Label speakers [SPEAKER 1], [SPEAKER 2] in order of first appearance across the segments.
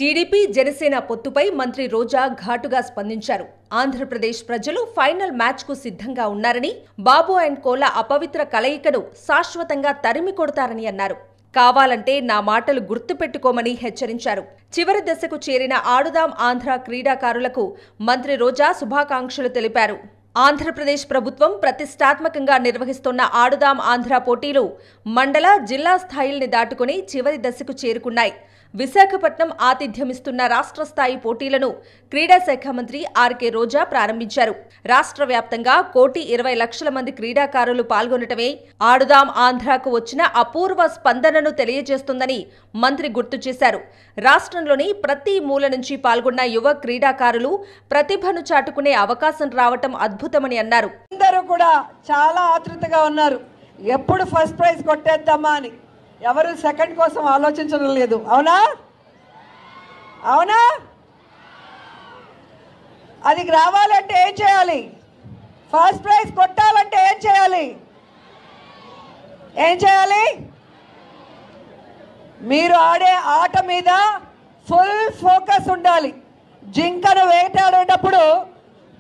[SPEAKER 1] TDP Janasena పొత్తుపై మంత్రి రోజా ఘాటుగా స్పందించారు. ఆంధ్రప్రదేశ్ ప్రజలు ఫైనల్ మ్యాచ్కు సిద్ధంగా ఉన్నారని, బాబు అండ్ కోల అపవిత్ర కలయికను శాశ్వతంగా తరిమి కొడతారని అన్నారు. కావాలంటే నా మాటలు గుర్తుపెట్టుకోమని హెచ్చరించారు. చివరి దశకు చేరిన ఆడుదాం ఆంధ్ర క్రీడాకారులకు మంత్రి రోజా శుభాకాంక్షలు తెలిపారు. ఆంధ్రప్రదేశ్ ప్రభుత్వం ప్రతిష్టాత్మకంగా నిర్వహిస్తున్న ఆడుదాం ఆంధ్ర పోటీలు మండల, జిల్లా స్థాయిల్ని దాటుకుని చివరి దశకు చేరుకున్నాయి. విశాఖపట్నం ఆతిథ్యమిస్తున్న రాష్ట్ర స్థాయి పోటీలను క్రీడా శాఖ మంత్రి ఆర్కే రోజా ప్రారంభించారు. రాష్ట్ర వ్యాప్తంగా 1,20,00,000 మంది క్రీడాకారులు పాల్గొనటమే ఆడుదాం ఆంధ్రాకు వచ్చిన అపూర్వ స్పందనను తెలియజేస్తుందని మంత్రి గుర్తు చేశారు. రాష్ట్రంలోని ప్రతి మూల నుంచి పాల్గొన్న యువ క్రీడాకారులు ప్రతిభను చాటుకునే అవకాశం రావటం అద్భుతమని అన్నారు.
[SPEAKER 2] అందరూ కూడా చాలా ఆతృతగా ఉన్నారు, ఎప్పుడు ఫస్ట్ ప్రైజ్ కొట్టేద్దామా అని. ఎవరు సెకండ్ కోసం ఆలోచించడం లేదు. అవునా అవునా అది రావాలంటే ఏం చేయాలి? ఫస్ట్ ప్రైజ్ కొట్టాలంటే ఏం చేయాలి? మీరు ఆడే ఆట మీద ఫుల్ ఫోకస్ ఉండాలి. జింకను వేటాడేటప్పుడు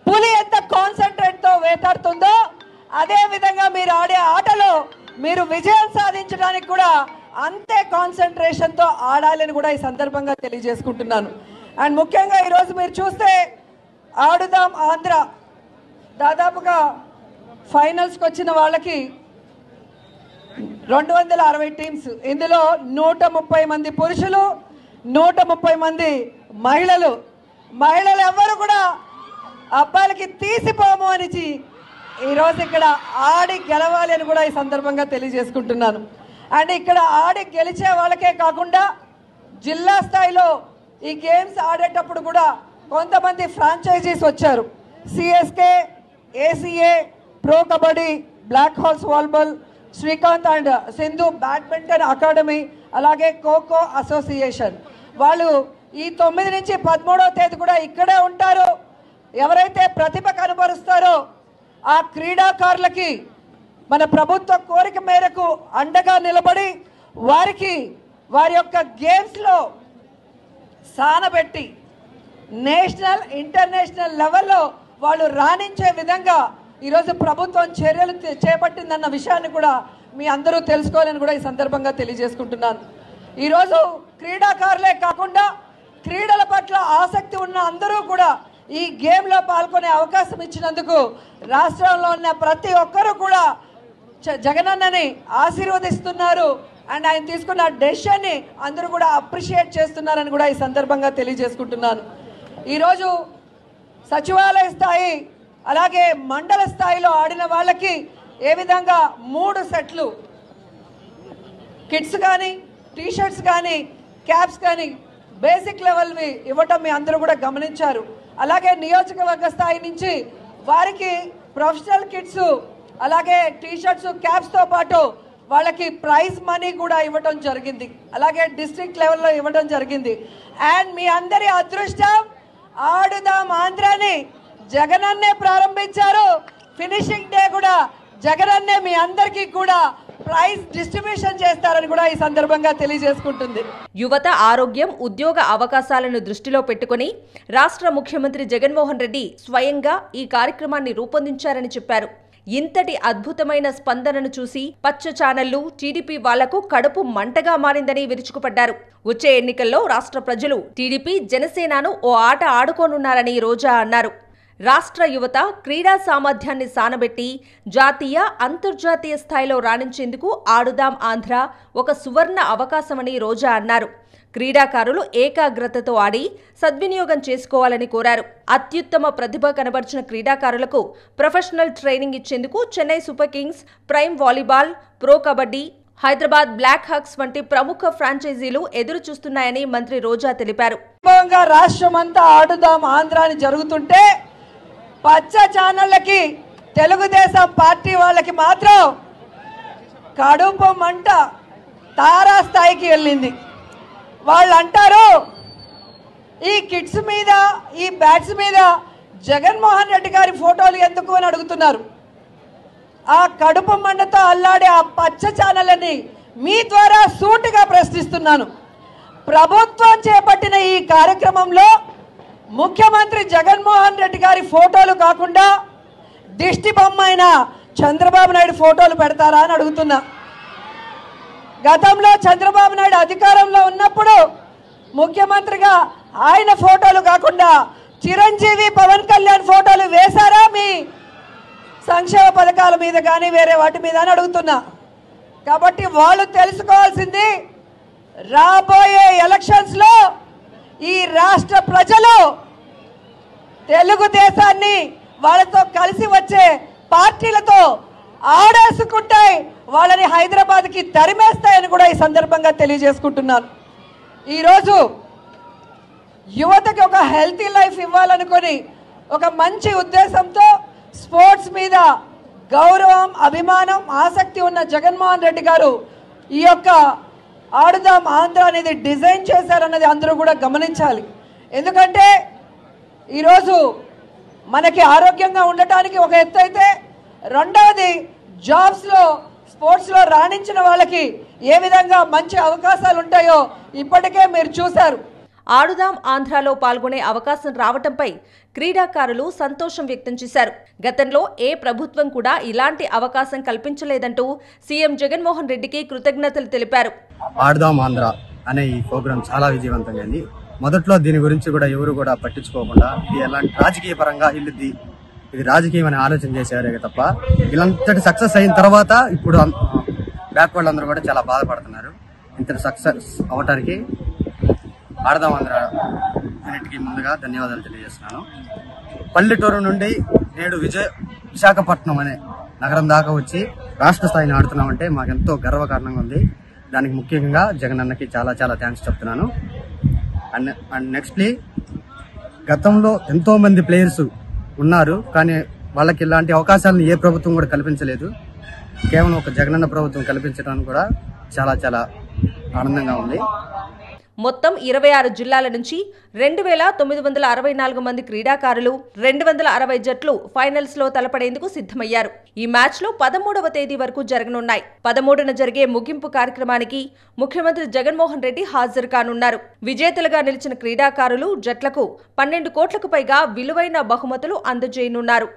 [SPEAKER 2] పులి ఎంత కాన్సన్ట్రేట్తో వేటాడుతుందో అదే విధంగా మీరు ఆడే ఆటలో మీరు విజయం సాధించడానికి కూడా అంతే కాన్సన్ట్రేషన్తో ఆడాలని కూడా ఈ సందర్భంగా తెలియజేసుకుంటున్నాను. అండ్ ముఖ్యంగా ఈరోజు మీరు చూస్తే ఆడుదాం ఆంధ్ర దాదాపుగా ఫైనల్స్కి వచ్చిన వాళ్ళకి 260 టీమ్స్, ఇందులో 130 మంది పురుషులు, 130 మంది మహిళలు. మహిళలు ఎవ్వరు కూడా అబ్బాయిలకి తీసిపోము అని ఈరోజు ఇక్కడ ఆడి గెలవాలి అని కూడా ఈ సందర్భంగా తెలియజేసుకుంటున్నాను. అండ్ ఇక్కడ ఆడి గెలిచే వాళ్ళకే కాకుండా జిల్లా స్థాయిలో ఈ గేమ్స్ ఆడేటప్పుడు కూడా కొంతమంది ఫ్రాంచైజీస్ వచ్చారు. CSK, ACA, pro kabaddi, black hawks volleyball, Srikanth and Sindhu badminton academy, అలాగే ఖోఖో అసోసియేషన్. వాళ్ళు ఈ 9 నుంచి 13వ తేదీ కూడా ఇక్కడే ఉంటారు. ఎవరైతే ప్రతిభ కనబరుస్తారో ఆ క్రీడాకారులకి మన ప్రభుత్వ కోరిక మేరకు అండగా నిలబడి వారికి వారి యొక్క గేమ్స్లో సానబెట్టి నేషనల్, ఇంటర్నేషనల్ లెవెల్లో వాళ్ళు రాణించే విధంగా ఈరోజు ప్రభుత్వం చర్యలు చేపట్టిందన్న విషయాన్ని కూడా మీ అందరూ తెలుసుకోవాలని కూడా ఈ సందర్భంగా తెలియజేసుకుంటున్నాను. ఈరోజు క్రీడాకారులే కాకుండా క్రీడల పట్ల ఆసక్తి ఉన్న అందరూ కూడా ఈ గేమ్లో పాల్గొనే అవకాశం ఇచ్చినందుకు రాష్ట్రంలో ఉన్న ప్రతి ఒక్కరూ కూడా జగనన్నని ఆశీర్వదిస్తున్నారు. అండ్ ఆయన తీసుకున్న డెసిషన్ని అందరూ కూడా అప్రిషియేట్ చేస్తున్నారని కూడా ఈ సందర్భంగా తెలియజేసుకుంటున్నాను. ఈరోజు సచివాలయ స్థాయి అలాగే మండల స్థాయిలో ఆడిన వాళ్ళకి ఏ విధంగా 3 సెట్లు కిట్స్ కానీ, టీషర్ట్స్ కానీ, క్యాప్స్ కానీ బేసిక్ లెవెల్వి ఇవ్వటం మీ అందరూ కూడా గమనించారు. అలాగే నియోజకవర్గ స్థాయి నుంచి వారికి ప్రొఫెషనల్ కిట్స్, అలాగే టీషర్ట్స్, క్యాప్స్తో పాటు వాళ్ళకి ప్రైజ్ మనీ కూడా ఇవ్వడం జరిగింది. అలాగే డిస్ట్రిక్ట్ లెవెల్లో ఇవ్వడం జరిగింది. అండ్ మీ అందరి అదృష్టం, ఆడుదాం ఆంధ్రాని జగనన్నే ప్రారంభించారు. ఫినిషింగ్ డే కూడా జగనన్నే మీ అందరికీ కూడా ప్రైజ్ డిస్ట్రిబ్యూషన్ చేస్తారని కూడా ఈ సందర్భంగా తెలియజేసుకుంటుంది.
[SPEAKER 1] యువత ఆరోగ్యం, ఉద్యోగ అవకాశాలను దృష్టిలో పెట్టుకుని రాష్ట్ర ముఖ్యమంత్రి జగన్మోహన్ రెడ్డి స్వయంగా ఈ కార్యక్రమాన్ని రూపొందించారని చెప్పారు. ఇంతటి అద్భుతమైన స్పందనను చూసి పచ్చ ఛానళ్లు, టీడీపీ వాళ్లకు కడుపు మంటగా మారిందని విరుచుకుపడ్డారు. వచ్చే ఎన్నికల్లో రాష్ట్ర ప్రజలు టీడీపీ, జనసేనను ఓ ఆట ఆడుకోనున్నారని రోజా అన్నారు. రాష్ట్ర యువత క్రీడా సామర్థ్యాన్ని సానబెట్టి జాతీయ, అంతర్జాతీయ స్థాయిలో రాణించేందుకు ఆడుదాం ఆంధ్ర ఒక సువర్ణ అవకాశమని రోజా అన్నారు. క్రీడాకారులు ఏకాగ్రతతో ఆడి సద్వినియోగం చేసుకోవాలని కోరారు. అత్యుత్తమ ప్రతిభ కనబర్చిన క్రీడాకారులకు ప్రొఫెషనల్ ట్రైనింగ్ ఇచ్చేందుకు Chennai super kings, prime volleyball, pro kabaddi, Hyderabad black hawks వంటి ప్రముఖ ఫ్రాంచైజీలు ఎదురు చూస్తున్నాయని మంత్రి రోజా తెలిపారు.
[SPEAKER 2] రాష్ట్రమంతా ఆడుదాం ఆంధ్ర అని జరుగుతుంటే పచ్చ ఛానళ్ళకి, తెలుగుదేశం పార్టీ వాళ్ళకి మాత్రం కడుపు మంట తారాస్థాయికి వెళ్ళింది. వాళ్ళు అంటారు, ఈ కిట్స్ మీద, ఈ బ్యాట్స్ మీద జగన్మోహన్ రెడ్డి గారి ఫోటోలు ఎందుకు అని అడుగుతున్నారు. ఆ కడుపు మంటతో అల్లాడే ఆ పచ్చ ఛానళ్ళని మీ ద్వారా సూటిగా ప్రశ్నిస్తున్నాను. ప్రభుత్వం చేపట్టిన ఈ కార్యక్రమంలో ముఖ్యమంత్రి జగన్మోహన్ రెడ్డి గారి ఫోటోలు కాకుండా దిష్టి బొమ్మ అయిన చంద్రబాబు నాయుడు ఫోటోలు పెడతారా అని అడుగుతున్నా. గతంలో చంద్రబాబు నాయుడు అధికారంలో ఉన్నప్పుడు ముఖ్యమంత్రిగా ఆయన ఫోటోలు కాకుండా చిరంజీవి పవన్ కళ్యాణ్ ఫోటోలు వేశారా మీ సంక్షేమ పథకాల మీద కానీ వేరే వాటి మీద అని అడుగుతున్నా. కాబట్టి వాళ్ళు తెలుసుకోవాల్సింది, రాబోయే ఎలక్షన్స్లో ఈ రాష్ట్ర ప్రజలు తెలుగుదేశాన్ని వాళ్ళతో కలిసి వచ్చే పార్టీలతో ఆడేసుకుంటాయి, వాళ్ళని హైదరాబాద్కి తరిమేస్తాయని కూడా ఈ సందర్భంగా తెలియజేసుకుంటున్నాను. ఈరోజు యువతకి ఒక హెల్తీ లైఫ్ ఇవ్వాలనుకొని ఒక మంచి ఉద్దేశంతో స్పోర్ట్స్ మీద గౌరవం, అభిమానం, ఆసక్తి ఉన్న జగన్మోహన్ రెడ్డి గారు ఈ యొక్క ఆడుదాం ఆంధ్ర అనేది డిజైన్ చేశారన్నది అందరూ కూడా గమనించాలి. ఎందుకంటే ఈరోజు మనకి ఆరోగ్యంగా ఉండటానికి ఒక ఎత్తు అయితే, రెండవది జాబ్స్లో స్పోర్ట్స్లో రాణించిన వాళ్ళకి ఏ విధంగా మంచి అవకాశాలు ఉంటాయో ఇప్పటికే మీరు చూశారు.
[SPEAKER 1] ఆడుదాం ఆంధ్రాలో పాల్గొనే అవకాశం రావటంపై క్రీడాకారులు సంతోషం వ్యక్తం చేశారు. గతంలో ఏ ప్రభుత్వం కూడా ఇలాంటి అవకాశం కల్పించలేదంటూ సీఎం జగన్మోహన్ రెడ్డికి కృతజ్ఞతలు తెలిపారు.
[SPEAKER 3] ఆడుదాం ఆంధ్ర అనే ఈ ప్రోగ్రాం చాలా విజయవంతమైంది. మొదట్లో దీని గురించి కూడా ఎవరు కూడా పట్టించుకోకుండా ఇలాంటి రాజకీయ పరంగా ఇది రాజకీయం అని ఆలోచన చేసేవారే తప్ప, ఇలాంటి సక్సెస్ అయిన తర్వాత ఇప్పుడు బ్యాక్వర్డ్ అందరూ కూడా చాలా బాధపడుతున్నారు. ఇంత సక్సెస్ అవటానికి ఆడదాం ఆంధ్ర యూనిట్కి ముందుగా ధన్యవాదాలు తెలియజేస్తున్నాను. పల్లెటూరు నుండి నేడు విశాఖపట్నం అనే నగరం దాకా వచ్చి రాష్ట్ర స్థాయిని ఆడుతున్నామంటే మాకెంతో గర్వకారణంగా ఉంది. దానికి ముఖ్యంగా జగన్ అన్నకి చాలా చాలా థ్యాంక్స్ చెప్తున్నాను. అండ్ నెక్స్ట్లీ, గతంలో ఎంతో మంది ప్లేయర్స్ ఉన్నారు, కానీ వాళ్ళకి ఇలాంటి అవకాశాలను ఏ ప్రభుత్వం కూడా కల్పించలేదు. కేవలం ఒక జగనన్న ప్రభుత్వం కల్పించడం కూడా చాలా చాలా ఆనందంగా ఉంది.
[SPEAKER 1] మొత్తం 26 జిల్లాల నుంచి 2964 మంది క్రీడాకారులు, 260 జట్లు ఫైనల్స్ లో తలపడేందుకు సిద్ధమయ్యారు. ఈ మ్యాచ్లో 13వ తేదీ వరకు జరగనున్నాయి. 13న జరిగే ముగింపు కార్యక్రమానికి ముఖ్యమంత్రి జగన్మోహన్ రెడ్డి హాజరు కానున్నారు. విజేతలుగా నిలిచిన క్రీడాకారులు, జట్లకు 12 కోట్లకు పైగా విలువైన బహుమతులు అందజేయనున్నారు.